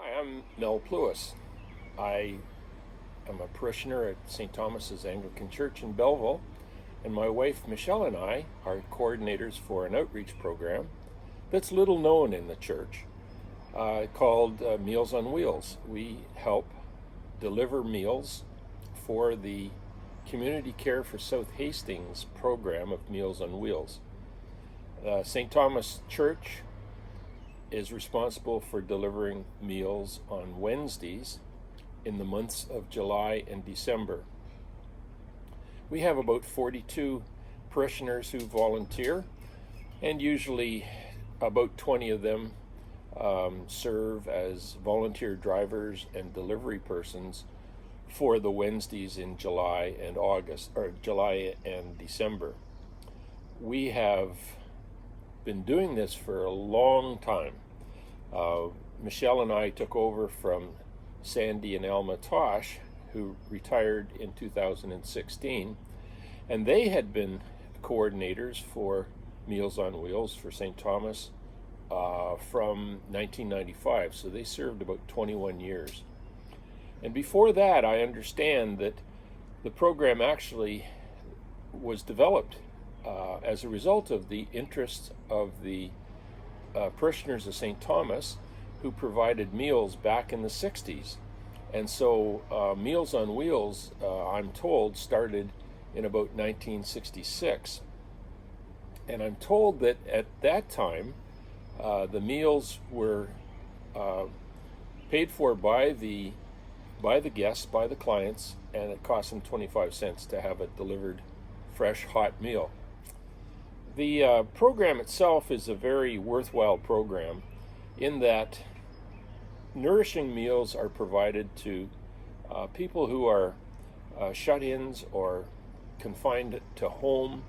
Hi, I'm Mel Plewis. I am a parishioner at St Thomas Anglican Church in Belleville, and my wife Michelle and I are coordinators for an outreach program that's little known in the church called Meals on Wheels. We help deliver meals for the Community Care for South Hastings program of Meals on Wheels. St Thomas Church is responsible for delivering meals on Wednesdays in the months of July and December. We have about 42 parishioners who volunteer, and usually about 20 of them serve as volunteer drivers and delivery persons for the Wednesdays in July and December. We have been doing this for a long time. Michelle and I took over from Sandy and Alma Tosh, who retired in 2016, and they had been coordinators for Meals on Wheels for St. Thomas from 1995, so they served about 21 years. And before that, I understand that the program actually was developed as a result of the interests of the parishioners of St. Thomas who provided meals back in the 60s. And so Meals on Wheels, I'm told, started in about 1966. And I'm told that at that time, the meals were paid for by the guests, by the clients, and it cost them 25 cents to have a delivered fresh, hot meal. The program itself is a very worthwhile program in that nourishing meals are provided to people who are shut-ins or confined to home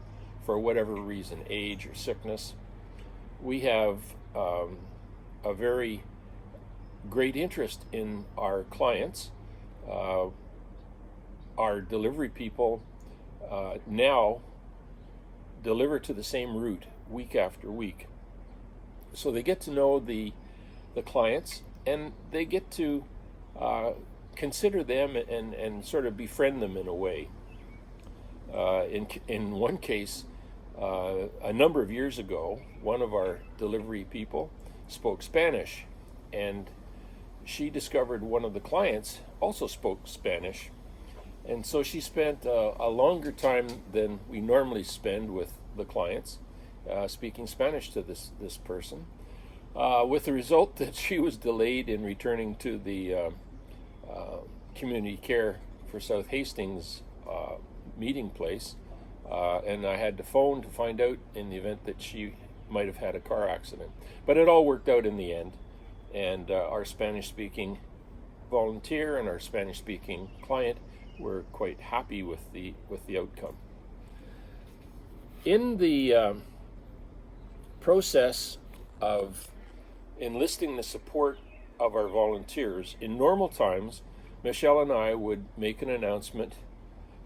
for whatever reason, age or sickness. We have a very great interest in our clients. Our delivery people now deliver to the same route week after week. So they get to know the clients, and they get to consider them and sort of befriend them in a way. In one case, a number of years ago, one of our delivery people spoke Spanish, and she discovered one of the clients also spoke Spanish. And so she spent a longer time than we normally spend with the clients speaking Spanish to this person, with the result that she was delayed in returning to the Community Care for South Hastings meeting place, and I had to phone to find out in the event that she might have had a car accident. But it all worked out in the end, and our Spanish-speaking volunteer and our Spanish-speaking client were quite happy with the outcome. In the process of enlisting the support of our volunteers, in normal times, Michelle and I would make an announcement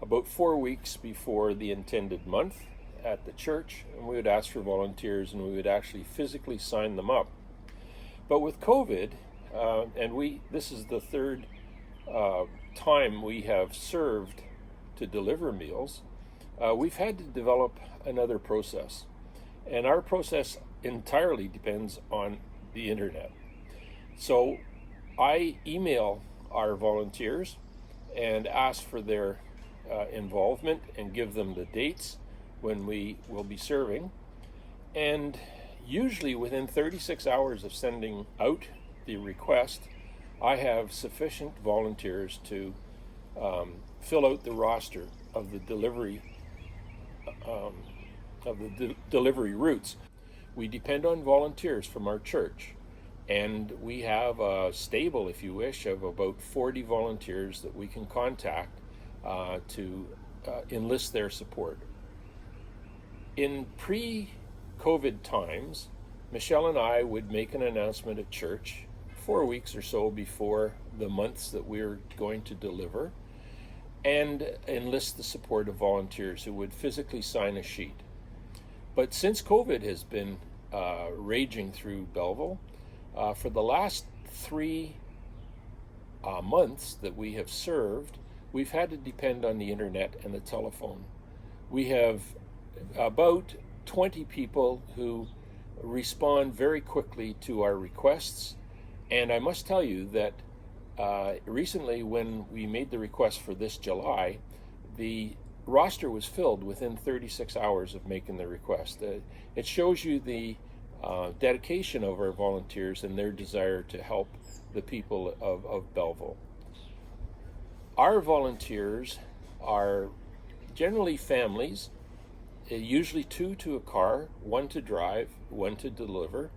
about 4 weeks before the intended month at the church, and we would ask for volunteers, and we would actually physically sign them up. But with COVID, and this is the third time we have served to deliver meals, we've had to develop another process. And our process entirely depends on the internet. So I email our volunteers and ask for their involvement and give them the dates when we will be serving. And usually within 36 hours of sending out the request, I have sufficient volunteers to fill out the roster of the delivery delivery routes. We depend on volunteers from our church, and we have a stable, if you wish, of about 40 volunteers that we can contact to enlist their support. In pre-COVID times, Michelle and I would make an announcement at church 4 weeks or so before the months that we're going to deliver, and enlist the support of volunteers who would physically sign a sheet. But since COVID has been raging through Belleville, for the last 3 months that we have served, we've had to depend on the internet and the telephone. We have about 20 people who respond very quickly to our requests, and I must tell you that recently when we made the request for this July, the roster was filled within 36 hours of making the request. It shows you the dedication of our volunteers and their desire to help the people of Belleville. Our volunteers are generally families, usually two to a car, one to drive, one to deliver.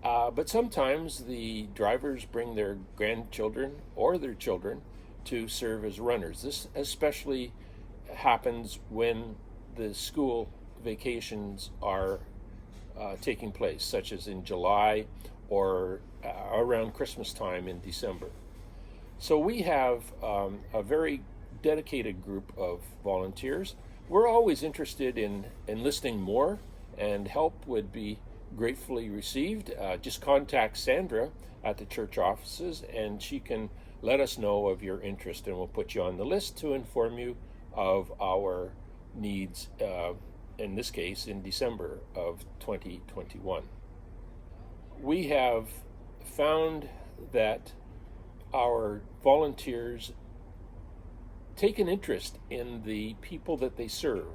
But sometimes the drivers bring their grandchildren or their children to serve as runners. This especially happens when the school vacations are taking place, such as in July or around Christmas time in December. So we have a very dedicated group of volunteers. We're always interested in enlisting more, and help would be gratefully received. Just contact Sandra at the church offices and she can let us know of your interest, and we'll put you on the list to inform you of our needs, in this case in December of 2021. We have found that our volunteers take an interest in the people that they serve.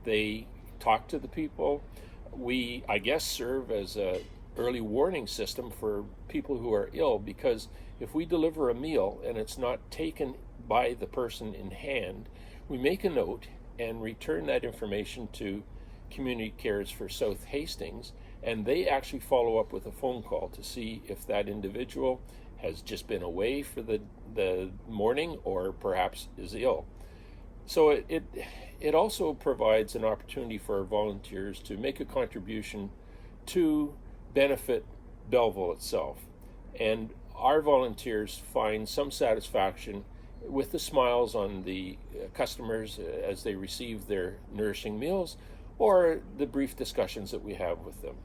They talk to the people. We, I guess, serve as a early warning system for people who are ill, because if we deliver a meal and it's not taken by the person in hand, we make a note and return that information to Community Cares for South Hastings, and they actually follow up with a phone call to see if that individual has just been away for the morning or perhaps is ill. So it also provides an opportunity for our volunteers to make a contribution to benefit Belleville itself. And our volunteers find some satisfaction with the smiles on the customers as they receive their nourishing meals, or the brief discussions that we have with them.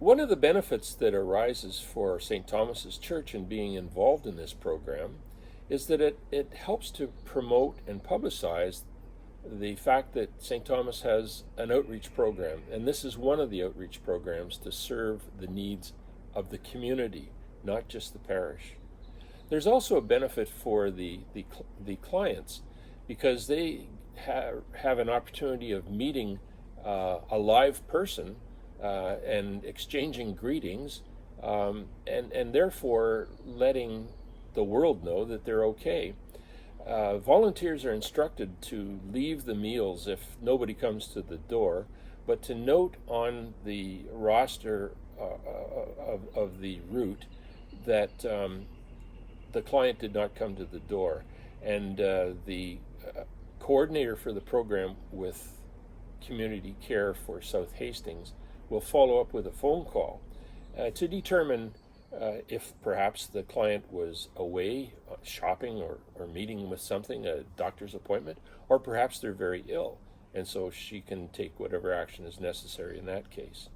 One of the benefits that arises for St. Thomas's Church in being involved in this program is that it helps to promote and publicize the fact that St. Thomas has an outreach program, and this is one of the outreach programs to serve the needs of the community, not just the parish. There's also a benefit for the clients, because they have an opportunity of meeting a live person and exchanging greetings, and therefore letting the world know that they're okay. Volunteers are instructed to leave the meals if nobody comes to the door, but to note on the roster of the route that the client did not come to the door. And the coordinator for the program with Community Care for South Hastings will follow up with a phone call to determine if perhaps the client was away shopping or meeting with something, a doctor's appointment, or perhaps they're very ill, and so she can take whatever action is necessary in that case.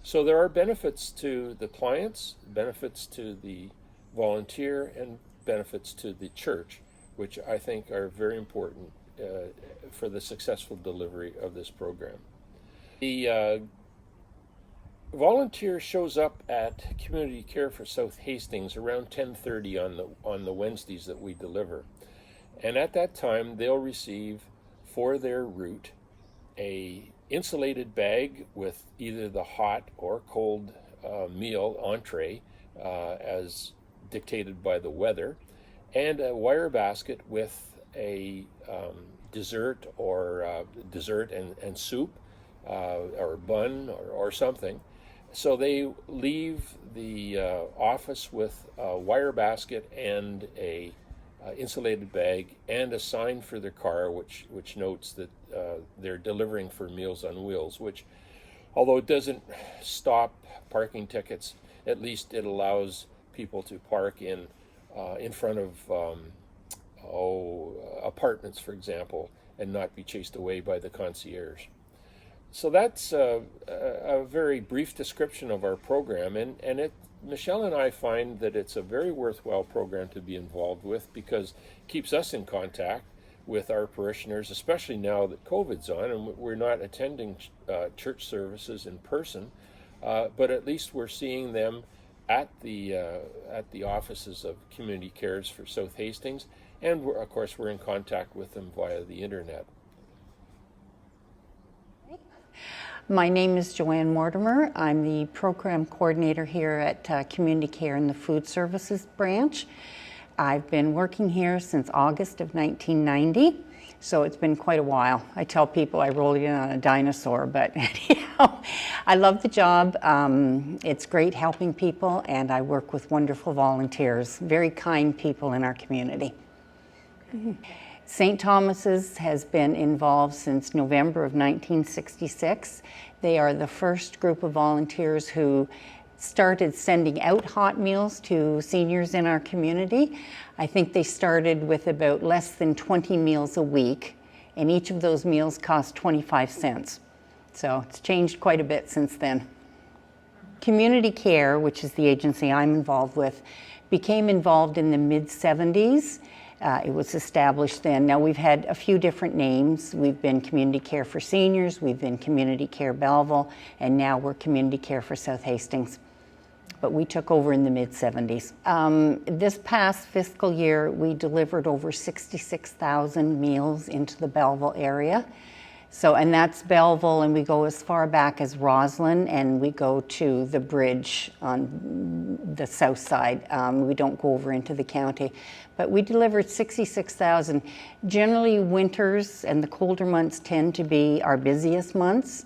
So there are benefits to the clients, benefits to the volunteer, and benefits to the church, which I think are very important for the successful delivery of this program. The volunteer shows up at Community Care for South Hastings around 10:30 on the Wednesdays that we deliver, and at that time they'll receive for their route a insulated bag with either the hot or cold meal entree as dictated by the weather, and a wire basket with a dessert and soup or bun or something. So they leave the office with a wire basket and a insulated bag and a sign for their car which notes that they're delivering for Meals on Wheels, which, although it doesn't stop parking tickets, at least it allows people to park in front of apartments, for example, and not be chased away by the concierge. So that's a very brief description of our program, and Michelle and I find that it's a very worthwhile program to be involved with because it keeps us in contact with our parishioners, especially now that COVID's on and we're not attending church services in person, but at least we're seeing them at the offices of Community Cares for South Hastings, and of course we're in contact with them via the internet. My name is Joanne Mortimer. I'm the program coordinator here at Community Care in the Food Services branch. I've been working here since August of 1990, so it's been quite a while. I tell people I rolled in on a dinosaur, but anyhow, I love the job. It's great helping people, and I work with wonderful volunteers, very kind people in our community. St. Thomas's has been involved since November of 1966. They are the first group of volunteers who started sending out hot meals to seniors in our community. I think they started with about less than 20 meals a week, and each of those meals cost 25 cents. So it's changed quite a bit since then. Community Care, which is the agency I'm involved with, became involved in the mid-70s. It was established then. Now we've had a few different names. We've been Community Care for Seniors, we've been Community Care Belleville, and now we're Community Care for South Hastings. But we took over in the mid-70s. This past fiscal year, we delivered over 66,000 meals into the Belleville area. So, and that's Belleville, and we go as far back as Roslyn, and we go to the bridge on the south side. We don't go over into the county. But we delivered 66,000. Generally, winters and the colder months tend to be our busiest months.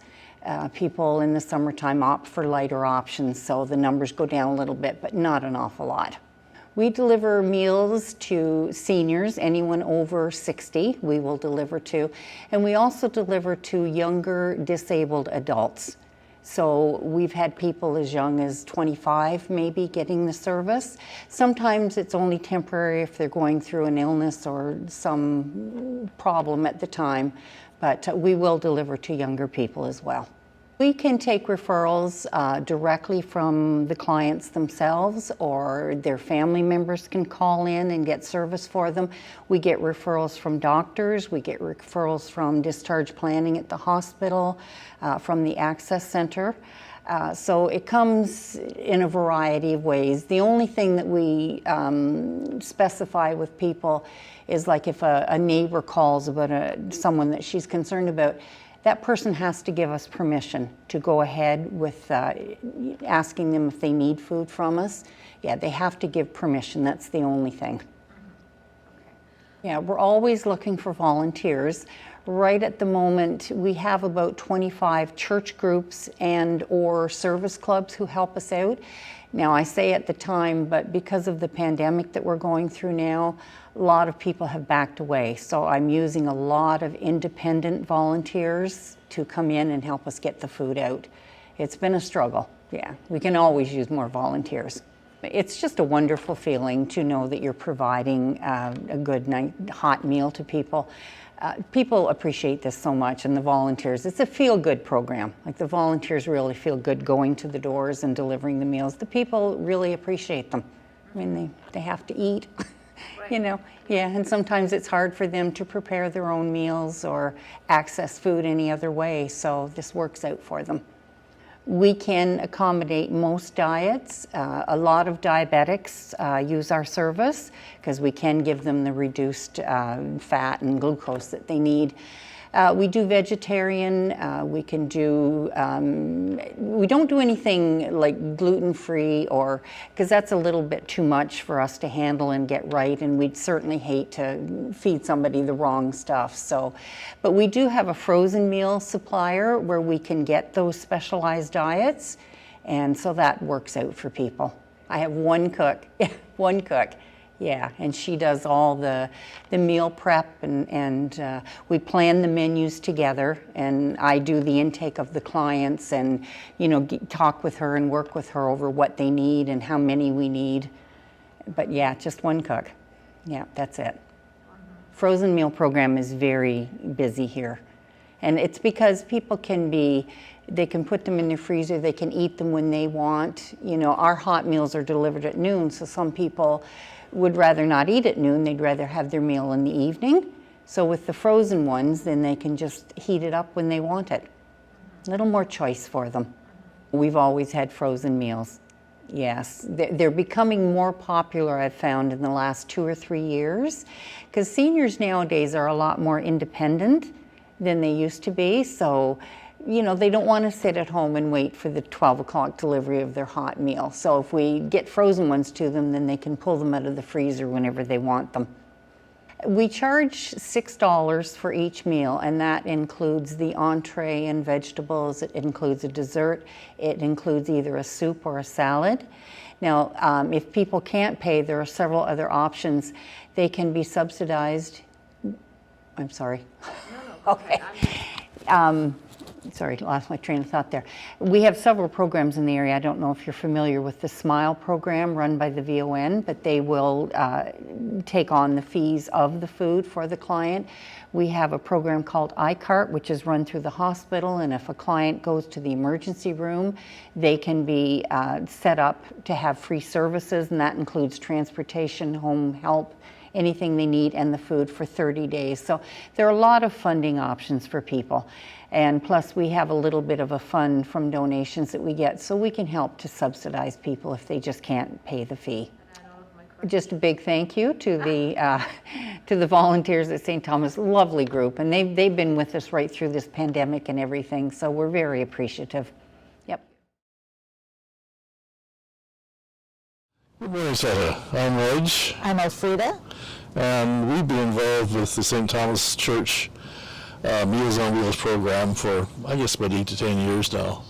People in the summertime opt for lighter options, so the numbers go down a little bit, but not an awful lot. We deliver meals to seniors, anyone over 60 we will deliver to, and we also deliver to younger disabled adults. So we've had people as young as 25 maybe getting the service. Sometimes it's only temporary if they're going through an illness or some problem at the time, but we will deliver to younger people as well. We can take referrals directly from the clients themselves, or their family members can call in and get service for them. We get referrals from doctors, we get referrals from discharge planning at the hospital, from the Access Center. So it comes in a variety of ways. The only thing that we specify with people is like if a neighbor calls about someone that she's concerned about, that person has to give us permission to go ahead with asking them if they need food from us. Yeah, they have to give permission. That's the only thing. Okay. Yeah, we're always looking for volunteers. Right at the moment, we have about 25 church groups and or service clubs who help us out. Now, I say at the time, but because of the pandemic that we're going through now, a lot of people have backed away. So I'm using a lot of independent volunteers to come in and help us get the food out. It's been a struggle. Yeah, we can always use more volunteers. It's just a wonderful feeling to know that you're providing a good hot meal to people. People appreciate this so much, and the volunteers. It's a feel-good program. Like the volunteers really feel good going to the doors and delivering the meals. The people really appreciate them. I mean, they have to eat, right. You know. Yeah, and sometimes it's hard for them to prepare their own meals or access food any other way, so this works out for them. We can accommodate most diets. A lot of diabetics use our service because we can give them the reduced fat and glucose that they need. We do vegetarian, we can do, we don't do anything like gluten-free or, because that's a little bit too much for us to handle and get right, and we'd certainly hate to feed somebody the wrong stuff. So, but we do have a frozen meal supplier where we can get those specialized diets, and so that works out for people. I have one cook, one cook. Yeah, and she does all the meal prep, and we plan the menus together, and I do the intake of the clients and, you know, talk with her and work with her over what they need and how many we need. But yeah, just one cook. Yeah, that's it. Frozen meal program is very busy here. And it's because people they can put them in their freezer, they can eat them when they want. You know, our hot meals are delivered at noon, so some people would rather not eat at noon, they'd rather have their meal in the evening. So with the frozen ones, then they can just heat it up when they want it. A little more choice for them. We've always had frozen meals. Yes, they're becoming more popular, I've found, in the last 2 or 3 years, because seniors nowadays are a lot more independent than they used to be. So, you know, they don't want to sit at home and wait for the 12 o'clock delivery of their hot meal. So if we get frozen ones to them, then they can pull them out of the freezer whenever they want them. We charge $6 for each meal, and that includes the entree and vegetables. It includes a dessert. It includes either a soup or a salad. Now, if people can't pay, there are several other options. They can be subsidized. I'm sorry. No, Okay. Sorry, lost my train of thought there. We have several programs in the area. I don't know if you're familiar with the SMILE program run by the VON, but they will take on the fees of the food for the client. We have a program called iCart, which is run through the hospital, and if a client goes to the emergency room, they can be set up to have free services, and that includes transportation, home help, anything they need, and the food for 30 days. So there are a lot of funding options for people. And plus we have a little bit of a fund from donations that we get, so we can help to subsidize people if they just can't pay the fee. Just a big thank you to the volunteers at St. Thomas, lovely group, and they've been with us right through this pandemic and everything, so we're very appreciative. Yep. Good morning, Seta. I'm Reg, I'm Elfrieda. and we've been involved with the St. Thomas Church Meals on Wheels program for, I guess, about 8 to 10 years now.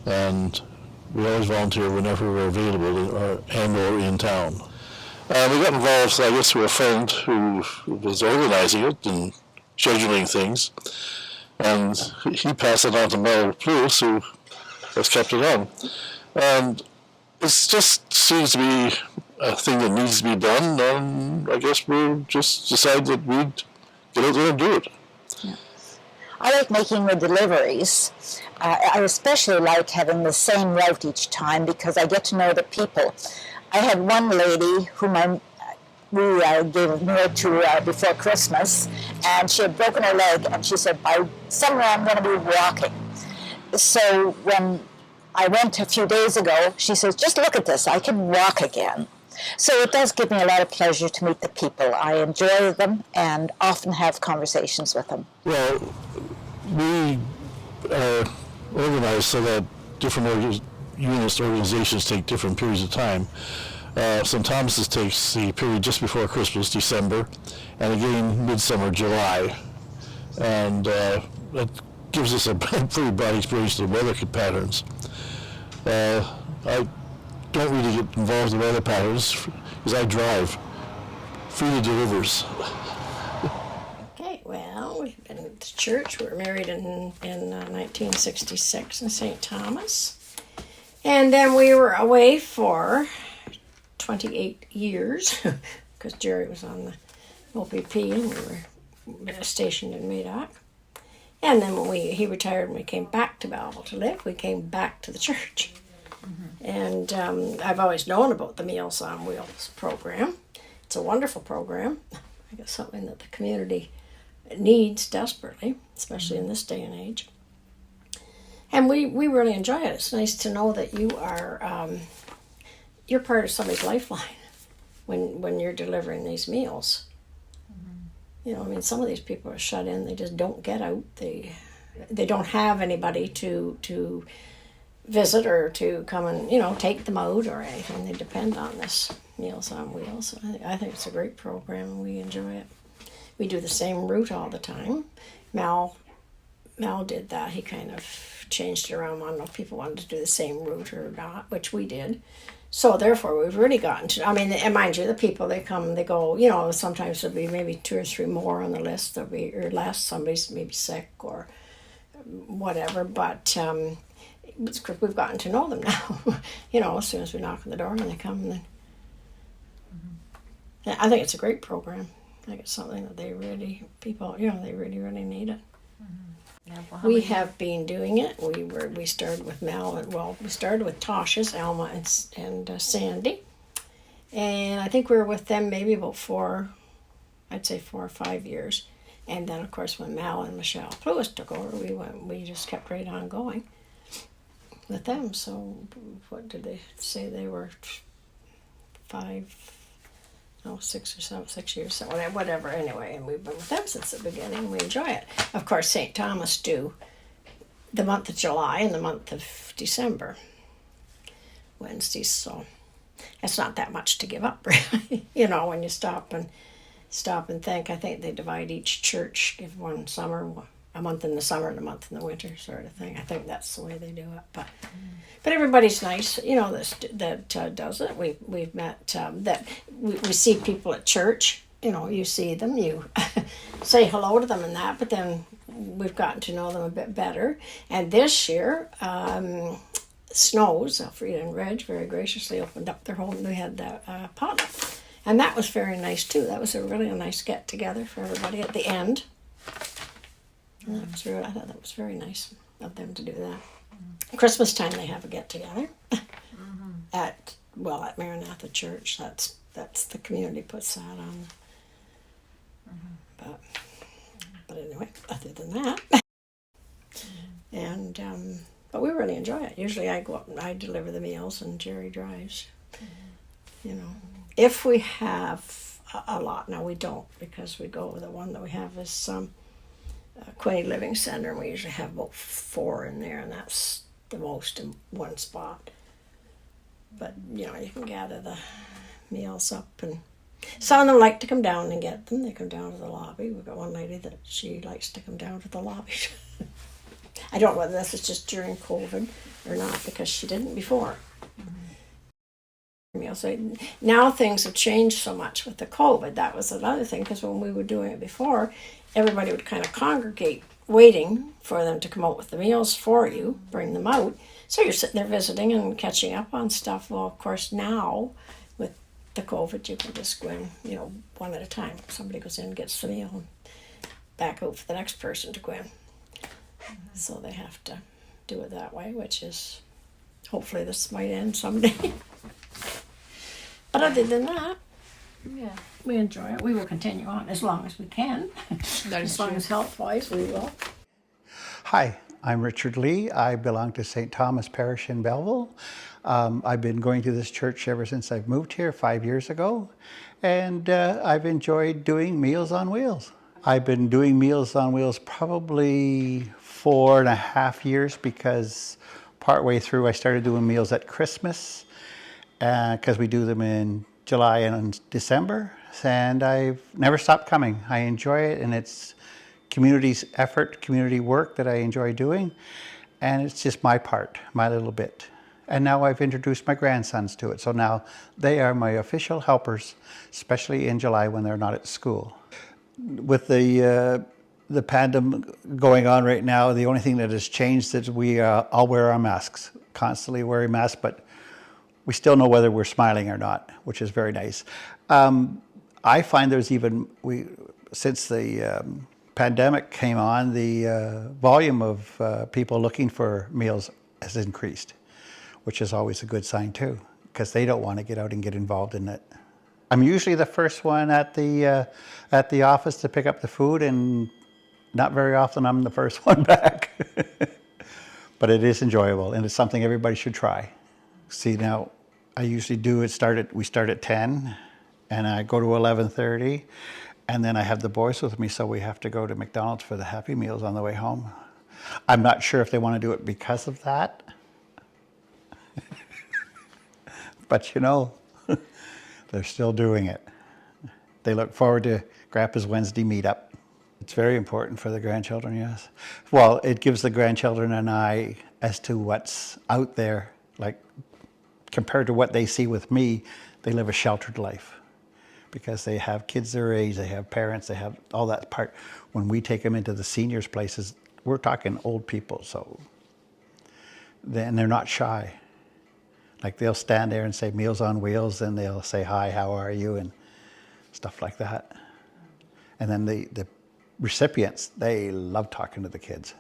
And we always volunteer whenever we're available or in town. We got involved, I guess, with a friend who was organizing it and scheduling things. And he passed it on to Mel Plus, who has kept it on. And it just seems to be a thing that needs to be done, and I guess we'll just decide that we'd get out there and do it. I like making the deliveries. I especially like having the same route each time because I get to know the people. I had one lady whom we gave a meal to before Christmas, and she had broken her leg, and she said, by summer I'm going to be walking. So when I went a few days ago, she says, just look at this, I can walk again. So it does give me a lot of pleasure to meet the people. I enjoy them and often have conversations with them. Well, we are organized so that different organizations take different periods of time. St. Thomas's takes the period just before Christmas, December, and again midsummer, July. And that gives us a pretty broad experience of the weather patterns. I don't really get involved in weather patterns because I drive. Frida delivers. Okay, well, we've been at the church. We were married in 1966 in St. Thomas. And then we were away for 28 years because Jerry was on the OPP and we were stationed in Madoc. And then when he retired and we came back to Belleville to live, we came back to the church. Mm-hmm. And I've always known about the Meals on Wheels program. It's a wonderful program. I guess something that the community needs desperately, especially in this day and age. And we really enjoy it. It's nice to know that you are you're part of somebody's lifeline when you're delivering these meals. Mm-hmm. You know, I mean, some of these people are shut in. They just don't get out. They don't have anybody to visit or to come and, you know, take them out or anything. They depend on this Meals on Wheels. I think it's a great program and we enjoy it. We do the same route all the time. Mal did that. He kind of changed it around. I don't know if people wanted to do the same route or not, which we did. So therefore, we've really gotten to, I mean, and mind you, the people, they come, they go, you know, sometimes there'll be maybe 2 or 3 more on the list, there'll be, or less, somebody's maybe sick or whatever, but it's good we've gotten to know them now. You know, as soon as we knock on the door and they come, and then I think it's a great program. I think it's something that they really, people, you know, they really, really need it. We have been doing it. We started with we started with Tasha's, Alma and Sandy, and I think we were with them maybe about 4 or 5 years, and then of course when Mal and Michelle Lewis took over, we just kept right on going with them. So what did they say? They were 6 or 7, 6 years, so whatever. Anyway, and we've been with them since the beginning. We enjoy it. Of course, St. Thomas do the month of July and the month of December Wednesdays, so it's not that much to give up, really. When you stop and think. I think they divide each church, give one summer, a month in the summer and a month in the winter, sort of thing. I think that's the way they do it. But everybody's nice, that does it. We've met that we see people at church. You see them, you say hello to them and that. But then we've gotten to know them a bit better. And this year, Snows, Elfrieda and Reg, very graciously opened up their home. They had the potluck. And that was very nice too. That was a really nice get together for everybody at the end. And I thought that was very nice of them to do that. Christmas time they have a get together at Maranatha Church. That's the community puts that on. But anyway, other than that, and but we really enjoy it. Usually I go up and I deliver the meals and Jerry drives. If we have a lot, now we don't, because we go with the one that we have is Quinny Living Center, and we usually have about 4 in there, and that's the most in one spot. But you can gather the meals up, and some of them like to come down and get them. They come down to the lobby. We've got one lady that she likes to come down to the lobby. I don't know whether this is just during COVID or not, because she didn't before. Now things have changed so much with the COVID. That was another thing, because when we were doing it before, everybody would kind of congregate waiting for them to come out with the meals for you, bring them out. So you're sitting there visiting and catching up on stuff. Well, of course, now with the COVID, you can just go in, one at a time. Somebody goes in, gets the meal, and back out for the next person to go in. So they have to do it that way, which is, hopefully this might end someday. But other than that, we enjoy it. We will continue on as long as we can. As long as health-wise, we will. Hi, I'm Richard Lee. I belong to St. Thomas Parish in Belleville. I've been going to this church ever since I've moved here 5 years ago, and I've enjoyed doing Meals on Wheels. I've been doing Meals on Wheels probably 4.5 years, because partway through I started doing meals at Christmas, because we do them in July and December, and I've never stopped coming. I enjoy it, and it's community's effort, community work that I enjoy doing, and it's just my part, my little bit. And now I've introduced my grandsons to it, so now they are my official helpers, especially in July when they're not at school. With the pandemic going on right now, the only thing that has changed is we all wear our masks, constantly wearing masks, but we still know whether we're smiling or not, which is very nice. I find there's since the pandemic came on, the volume of people looking for meals has increased, which is always a good sign too, because they don't want to get out and get involved in it. I'm usually the first one at the office to pick up the food, and not very often I'm the first one back. But it is enjoyable, and it's something everybody should try. See, now I usually we start at 10, and I go to 11:30, and then I have the boys with me, so we have to go to McDonald's for the Happy Meals on the way home. I'm not sure if they want to do it because of that. But they're still doing it. They look forward to Grandpa's Wednesday meetup. It's very important for the grandchildren, yes. Well, it gives the grandchildren an eye as to what's out there. Like, compared to what they see with me, they live a sheltered life, because they have kids their age, they have parents, they have all that part. When we take them into the seniors' places, we're talking old people, so then they're not shy. Like, they'll stand there and say Meals on Wheels, and they'll say, hi, how are you, and stuff like that. And then the recipients, they love talking to the kids.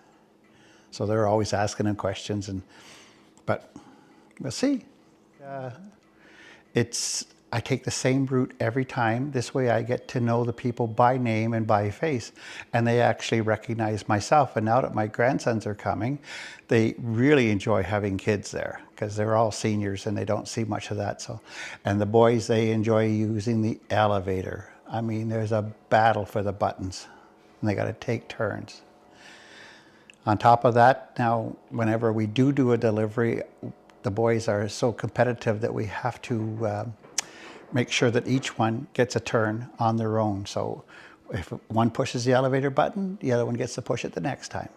So they're always asking them questions, but we'll see. I take the same route every time. This way I get to know the people by name and by face, and they actually recognize myself. And now that my grandsons are coming, they really enjoy having kids there because they're all seniors and they don't see much of that. So, and the boys, they enjoy using the elevator. I mean, there's a battle for the buttons, and they got to take turns. On top of that, now, whenever we do a delivery, the boys are so competitive that we have to make sure that each one gets a turn on their own. So if one pushes the elevator button, the other one gets to push it the next time.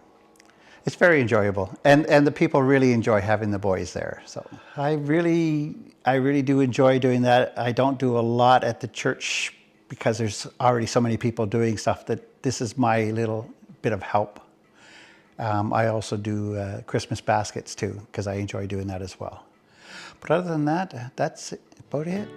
It's very enjoyable, and the people really enjoy having the boys there. So I really do enjoy doing that. I don't do a lot at the church because there's already so many people doing stuff that this is my little bit of help. I also do Christmas baskets too, because I enjoy doing that as well. But other than that, that's about it.